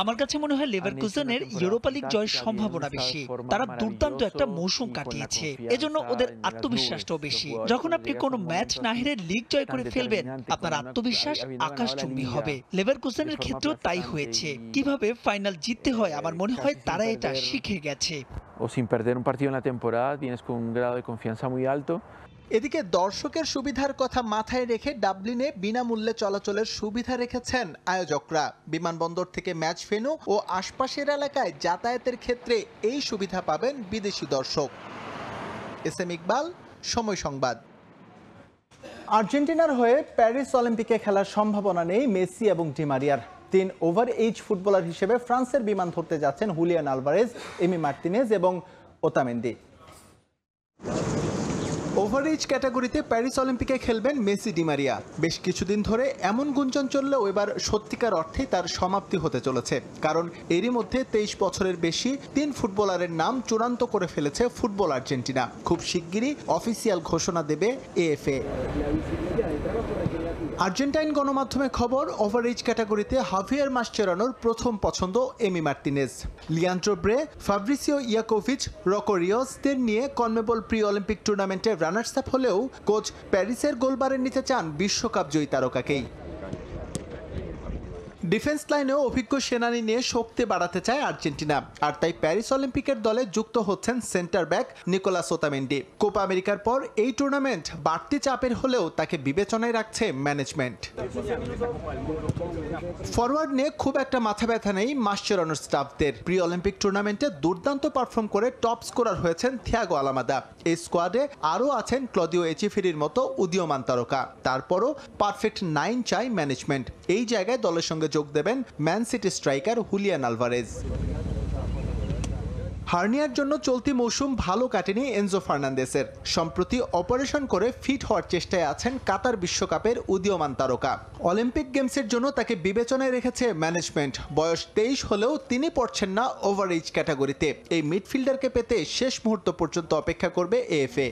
আমার কাছে মনে হয় লেভারকুসেনের ইউরোপা লিগ জয়ের সম্ভাবনা বেশি। তারা দুর্দান্ত একটা মৌসুম কাটিয়েছে, এজন্য ওদের আত্মবিশ্বাসটাও বেশি। যখন আপনি কোনো ম্যাচ না হেরে লিগ জয় করে ফেলবেন, আপনার আত্মবিশ্বাস আকাশচুম্বী হবে। লেভারকুসেনের ক্ষেত্রেও তাই হয়েছে। কিভাবে ফাইনাল জিততে হয় আমার মনে হয় তারা এটা শিখে গেছে। এদিকে দর্শকের সুবিধার কথা মাথায় রেখে ডাবলিনে বিনামূল্যে চলাচলের সুবিধা রেখেছেন আয়োজকরা। বিমানবন্দর থেকে ম্যাচ ভেন্যু ও আশপাশের এলাকায় যাতায়াতের ক্ষেত্রে এই সুবিধা পাবেন বিদেশি দর্শক। এসএম ইকবাল, সময় সংবাদ। আর্জেন্টিনার হয়ে প্যারিস অলিম্পিকে খেলার সম্ভাবনা নেই মেসি এবং ডি মারিয়ার। ৩ ওভার এজ ফুটবলার হিসেবে ফ্রান্সের বিমান ধরতে যাচ্ছেন হুলিয়ান আলভারেজ, এমি মার্তিনেজ এবং ওতামেন্দি। ওভারএজ ক্যাটাগরিতে প্যারিস অলিম্পিকে খেলবেন মেসি, ডি মারিয়া। বেশ কিছুদিন ধরে এমন গুঞ্জন চললেও এবার সত্যিকার অর্থেই তার সমাপ্তি হতে চলেছে, কারণ এরই মধ্যে ২৩ বছরের বেশি ৩ ফুটবলারের নাম চূড়ান্ত করে ফেলেছে ফুটবল আর্জেন্টিনা। খুব শিগগিরই অফিসিয়াল ঘোষণা দেবে এএফএ। আর্জেন্টাইন গণমাধ্যমে খবর, ওভারএজ ক্যাটাগরিতে হাভিয়ার মাসচেরানোর প্রথম পছন্দ এমি মার্তিনেজ। লিয়ান্ড্রো ব্রে, ফাব্রিসিও ইয়াকোভিচ, রকো রিওসদের নিয়ে কনমেবল প্রি অলিম্পিক টুর্নামেন্টের রানার্স আপ হলেও কোচ প্যারিসের গোলবারের নিতে চান বিশ্বকাপ জয়ী তারকাকেই। ডিফেন্স লাইনেও অভিজ্ঞ সেনানি নিয়ে শক্তি বাড়াতে চায় আর্জেন্টিনা, আর তাই প্যারিস অলিম্পিকের দলে যুক্ত হচ্ছেন centre back Nicolas Otamendi. Copa আমেরিকার পর এই টুর্নামেন্ট বাড়তি চাপের হলেও তাকে বিবেচনায় রাখছে ম্যানেজমেন্ট। ফরওয়ার্ড নিয়ে খুব একটা মাথা ব্যথা নেই মাসচেরানোর স্টাফদের। প্রি অলিম্পিক টুর্নামেন্টে দুর্দান্ত পারফর্ম করে টপ স্কোরার হয়েছেন থিয়াগো আলামাদা। এই স্কোয়াডে আরও আছেন ক্লদিও এচিফেরির মতো উদীয়মান তারকা। তারপরও পারফেক্ট 9 চাই ম্যানেজমেন্ট। এই জায়গায় দলের সঙ্গে যোগ দেবেন Man City striker Julian Alvarez. হার্নিয়ার জন্য চলতি মৌসুম ভালো কাটেনি এনজো ফার্নান্দেসের। সম্প্রতি অপারেশন করে ফিট হওয়ার চেষ্টায় আছেন কাতার বিশ্বকাপের উদীয়মান তারকা। অলিম্পিক গেমসের জন্য তাকে বিবেচনায় রেখেছে ম্যানেজমেন্ট। বয়স 23 হলেও তিনি পড়ছেন না ওভারএজ ক্যাটাগরিতে। এই মিডফিল্ডারকে পেতে শেষ মুহূর্ত পর্যন্ত অপেক্ষা করবে এএফএ।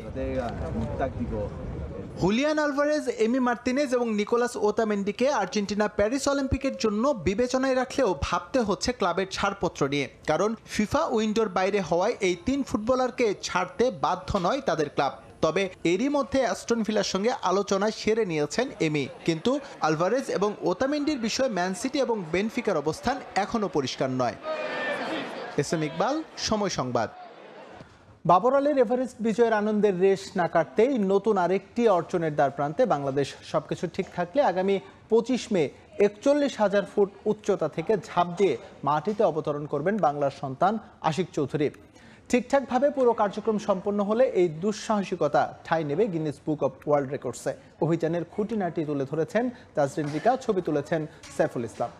হুলিয়ান আলভারেজ, এমি মার্তিনেজ এবং নিকোলাস ওতামেন্ডিকে আর্জেন্টিনা প্যারিস অলিম্পিকের জন্য বিবেচনায় রাখলেও ভাবতে হচ্ছে ক্লাবের ছাড়পত্র নিয়ে, কারণ ফিফা উইন্ডোর বাইরে হওয়ায় এই 3 ফুটবলারকে ছাড়তে বাধ্য নয় তাদের ক্লাব। তবে এরই মধ্যে অ্যাস্টন ভিলার সঙ্গে আলোচনায় সেরে নিয়েছেন এমি। কিন্তু আলভারেজ এবং ওতামেন্ডির বিষয়ে ম্যান সিটি এবং বেনফিকার অবস্থান এখনও পরিষ্কার নয়। এসএম ইকবাল, সময় সংবাদ। বাবর আলীর এভারেস্ট বিজয়ের আনন্দের রেশ না কাটতেই নতুন আরেকটি অর্জনের দ্বার প্রান্তে বাংলাদেশ। সবকিছু ঠিক থাকলে আগামী 25 মে 41,000 ফুট উচ্চতা থেকে ঝাঁপ দিয়ে মাটিতে অবতরণ করবেন বাংলার সন্তান আশিক চৌধুরী। ঠিকঠাকভাবে পুরো কার্যক্রম সম্পন্ন হলে এই দুঃসাহসিকতা ঠাঁই নেবে গিনেস বুক অব ওয়ার্ল্ড রেকর্ডসে। অভিযানের খুঁটিনাটি তুলে ধরেছেন তাজরিন রিকা, ছবি তুলেছেন সাইফুল ইসলাম।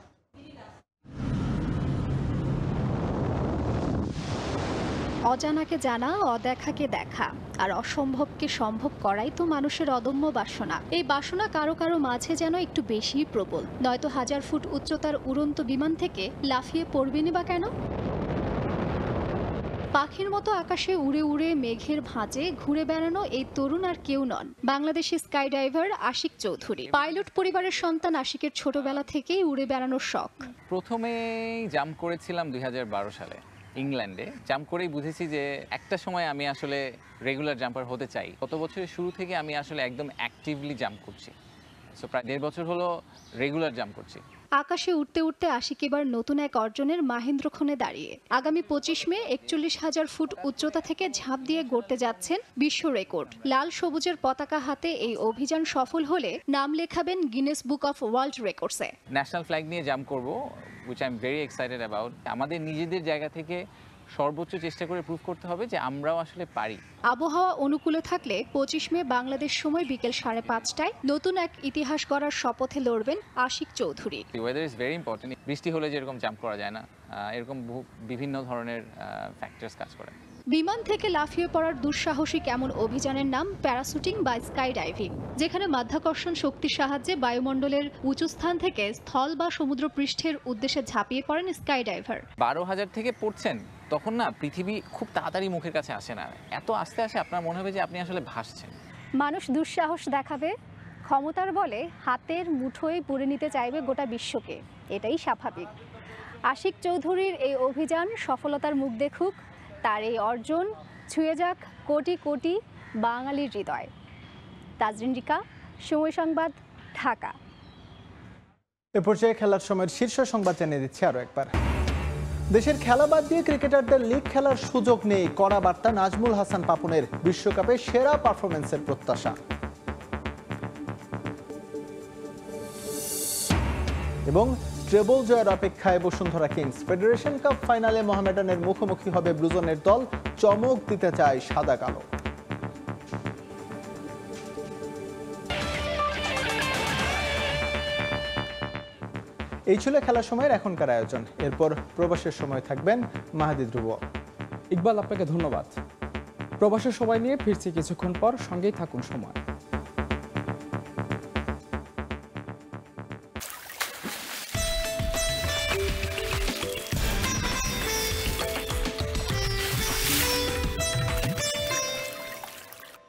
অজানাকে জানা, অদেখাকে দেখা, আর অসম্ভবকে সম্ভব করাই তো মানুষের অদম্য বাসনা। এই বাসনা কারো কারো মাঝে যেন একটু বেশি প্রবল, নয়তো 1000 ফুট উচ্চতার উড়ন্ত বিমান থেকে লাফিয়ে পড়বেনই বা কেন? পাখির মতো আকাশে উড়ে উড়ে মেঘের ভাঁজে ঘুরে বেড়ানো এই তরুণ আর কেউ নন, Bangladeshi sky diver Ashik Chowdhury. Pilot পরিবারের সন্তান আশিকের ছোটবেলা থেকেই উড়ে বেড়ানোর শখ। প্রথমে জাম্প করেছিলাম 2012 সালে ইংল্যান্ডে। জাম্প করেই বুঝেছি যে একটা সময় আমি আসলে রেগুলার জাম্পার হতে চাই। গত বছরের শুরু থেকে আমি আসলে একদম অ্যাক্টিভলি জাম্প করছি। সো প্রায় 1.5 বছর হলো রেগুলার জাম্প করছি। আকাশে উঠতে উঠতে আশিক এবার নতুন এক অর্জনের মাহেন্দ্রক্ষণে দাঁড়িয়ে। আগামী 25 মে 41,000 ফুট উচ্চতা থেকে ঝাঁপ দিয়ে গড়তে যাচ্ছেন বিশ্ব রেকর্ড। লাল সবুজের পতাকা হাতে এই অভিযান সফল হলে নাম লেখাবেন গিনেস বুক অফ ওয়ার্ল্ড রেকর্ডসে। ন্যাশনাল ফ্ল্যাগ নিয়ে জাম্প করব, which I am very excited about। আমাদের নিজেদের জায়গা থেকে সর্বোচ্চ চেষ্টা করে প্রুভ করতে হবে যে আমরাও আসলে পারি। আবহাওয়া অনুকূলে থাকলে 25 মে বাংলাদেশ সময় বিকেল 5:30টায় নতুন এক ইতিহাস গড়ার শপথে লড়বেন Ashiq Chowdhury. Weather is very important. বৃষ্টি হলে যেরকম জাম্প করা যায় না, এরকম বিভিন্ন ধরনের ফ্যাক্টরস কাজ করে। বিমান থেকে লাফিয়ে পড়ার দুঃসাহসিক এমন অভিযানের নাম প্যারাশুটিং বা স্কাই ডাইভিং, যেখানে মাধ্যাকর্ষণ শক্তির সাহায্যে বায়ুমণ্ডলের উঁচু স্থান থেকে স্থল বা সমুদ্র পৃষ্ঠের উদ্দেশ্যে ঝাঁপিয়ে পড়েন স্কাই ডাইভার। 12,000 থেকে পড়ছেন তখন না পৃথিবী খুব তাড়াতাড়ি মুখের কাছে আসে না, এত আস্তে আসে আপনার মনে হবে যে আপনি আসলে ভাসছেন। মানুষ দুঃসাহস দেখাবে, ক্ষমতার বলে হাতের মুঠোয় পুরে নিতে চাইবে গোটা বিশ্বকে, এটাই স্বাভাবিক। আশিক চৌধুরীর এই অভিযান সফলতার মুখ দেখুক, তার এই অর্জন ছুঁয়ে যাক কোটি কোটি বাঙালির হৃদয়। তাজরিন রিকা, সময় সংবাদ, ঢাকা। এ পর্যায়ে খেলার সময়ের শীর্ষ সংবাদ জানিয়ে দিচ্ছি আরও একবার। দেশের খেলা বাদ দিয়ে ক্রিকেটারদের লিগ খেলার সুযোগ নেই, কড়া বার্তা নাজমুল হাসান পাপনের। বিশ্বকাপে সেরা পারফরম্যান্সের প্রত্যাশা। এবং ট্রেবল জয়ের অপেক্ষায় বসুন্ধরা কিংস। ফেডারেশন কাপ ফাইনালে মোহামেডানের মুখোমুখি হবে ব্লুজনের দল, চমক দিতে চায় সাদা কালো। এই ছিল খেলার সময়ের এখনকার আয়োজন। এরপর প্রবাসের সময় থাকবেন মাহাদি ধ্রুব। ইকবাল, আপনাকে ধন্যবাদ। প্রবাসের সময় নিয়ে ফিরছি কিছুক্ষণ পর, সঙ্গেই থাকুন সময়।